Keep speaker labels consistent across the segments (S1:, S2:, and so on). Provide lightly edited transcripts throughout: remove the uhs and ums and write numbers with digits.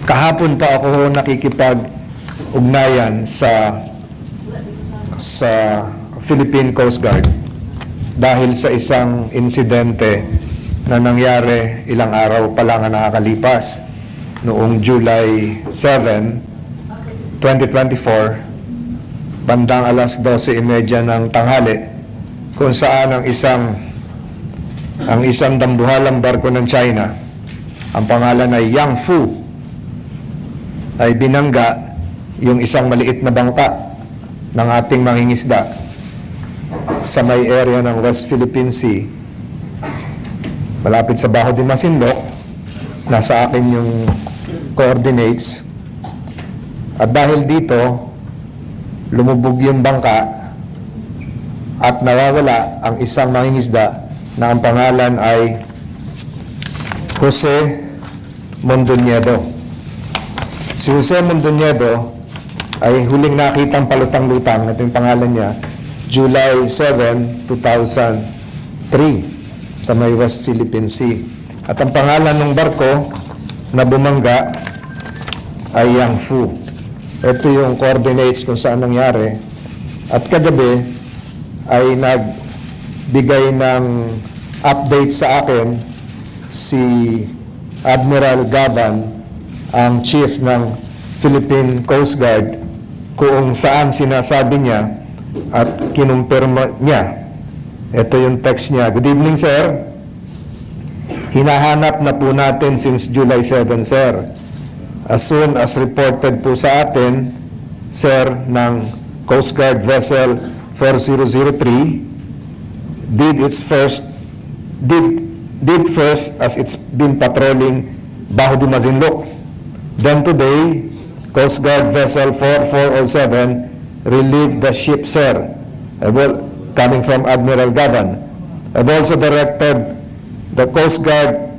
S1: Kahapon pa ako nakikipag-ugnayan sa Philippine Coast Guard dahil sa isang insidente na nangyari ilang araw pa lang na nakakalipas noong July 7, 2024, bandang alas 12:30 ng tanghali, kung saan ang isang dambuhalang barko ng China, ang pangalan ay Yang Fu, ay binangga yung isang maliit na bangka ng ating mangingisda sa may area ng West Philippine Sea, malapit sa Bajo de Masinloc. Nasa akin yung coordinates. At dahil dito, lumubog yung bangka at nawawala ang isang mangingisda na ang pangalan ay Jose Mondoñedo. Si Jose Mondoñedo ay huling nakitang palutang-lutang, ito yung pangalan niya, July 7, 2003 sa may West Philippine Sea. At ang pangalan ng barko na bumangga ay Yang Fu. Ito yung coordinates kung saan nangyari. At kagabi ay nagbigay ng update sa akin si Admiral Gavan, ang chief ng Philippine Coast Guard, kung saan sinasabi niya at kinumpirma niya. Ito yung text niya. Good evening, sir. Hinahanap na po natin since July 7, sir. As soon as reported po sa atin, sir, ng Coast Guard vessel 4003 did first as it's been patrolling Bajo de Masinloc. Then today, Coast Guard vessel 4407 relieved the ship, sir. Coming from Admiral Gavan. I've also directed the Coast Guard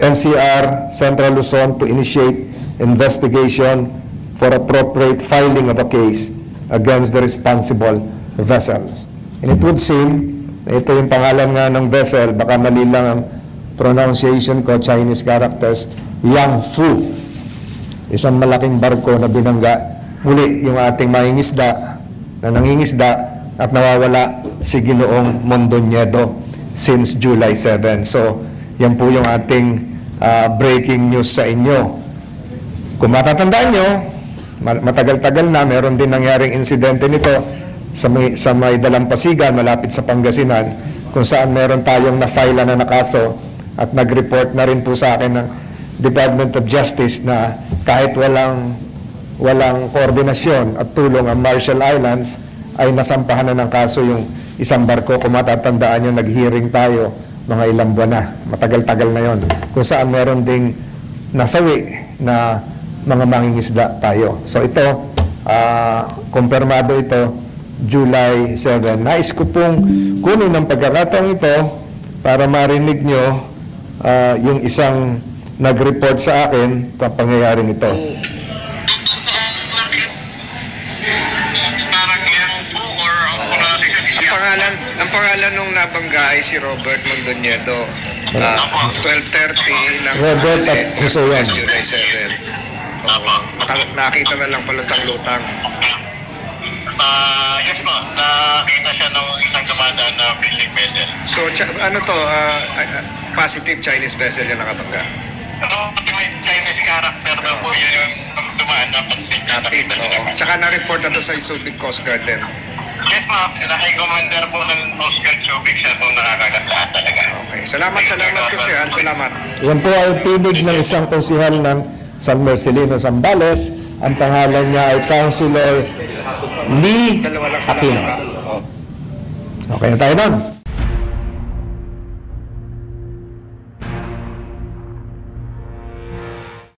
S1: NCR Central Luzon to initiate investigation for appropriate filing of a case against the responsible vessel. And it would seem na ito yung pangalan nga ng vessel, baka mali lang ang pronunciation ko, Chinese characters, Yang Fu. Isang malaking barko na binangga. Muli yung ating mangingisda na nangingisda at nawawala si Ginoong Mondoñedo since July 7. So, yan po yung ating breaking news sa inyo. Kung matatandaan nyo, matagal-tagal na, meron din nangyaring insidente nito sa may Dalampasigan, malapit sa Pangasinan, kung saan meron tayong na-file na kaso at nag-report na rin po sa akin ng Department of Justice na kahit walang koordinasyon at tulong ang Marshall Islands, ay nasampahan na ng kaso yung isang barko. Kung matatandaan nyo, nag-hearing tayo mga ilang buwan na, matagal-tagal na yon, kung saan meron ding nasawi na mga mangingisda tayo. So ito, kumpirmado ito, July 7. Nais ko pong kunin ng pagkakataong ito para marinig nyo yung isang nag-report sa akin sa pangyayaring ito.
S2: Ang pangalan nung nabangga ay si Robert Mondoñedo. 12:30 ng
S1: Robert at Jose yan.
S2: July 7. Nakita na lang palutang-lutang.
S3: Yes po, nakita siya ng isang dumadaan na fishing vessel.
S2: So, ano to, positive Chinese vessel yung nakabangga?
S3: May Chinese character na po yun yung dumaan na pansin na nakita nila.
S2: Tsaka na-report na to sa Subic Coast Guard din.
S3: Yes ma'am, high commander po ng Coast Guard Subic, siya po nakakagat lahat talaga.
S2: Okay, salamat Kusihan, salamat.
S1: Yan po ay tinig ng isang konsihal ng San Marcelino, Zambales. Ang pangalan niya ay Councilor Lee Aquino. Okay na tayo doon.